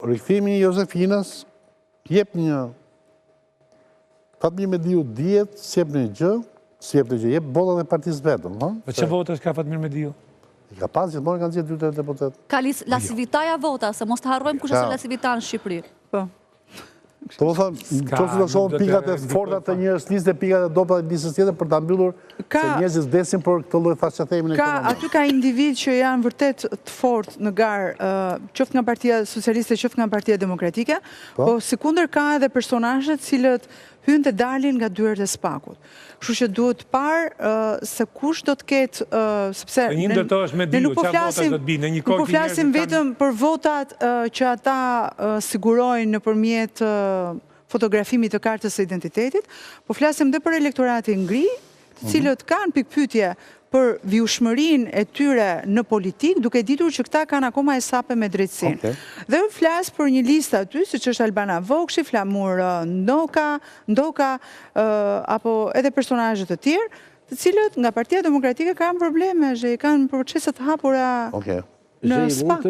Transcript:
rikthimi i Josefinas jep një Fatmir Mediu dihet, sjep një gjë, jep votat e partisë vetëm. Po çfarë votash ka Fatmir Mediu? Ka pas gjithmonë kanë gjithë 2 deputet. Ka lasivitaja vota, se mos të harrojmë kush është lasivita në Shqipëri. Po më thëmë, që të shohëm pikat e forta të njërës listë dhe pikat e dopa të lisës tjetër për të mbyllur se njerëzit vdesin për këtë lloj faqethemin ekonomik. Aty ka individ që janë vërtet të fortë në garë, qoftë nga Partia Socialiste, qoftë nga Partia Demokratike, po sikundër ka edhe personazhe cilët hynë të dalin nga dyert e spakut. Kështu që duhet parë se kush do të ketë, sepse një ndërtohesh me Diu, çfarë votash do të binë në një kohë nuk po flasim vetëm për votat që ata sigurojnë nëpërmjet fotografimit të kartës së identitetit, po flasim dhe për elektoratin ngri, të cilët kanë pikpyetje për vjushmërinë e tyre në politik, duke ditur që këta kanë akoma hesape me drejtësinë. Dhe unë flas për një listë aty, siç është Albana Vokshi, Flamur Ndoka, apo edhe personazhe të tjerë, të cilët nga Partia Demokratike kanë probleme, kanë procese të hapura në SPAK.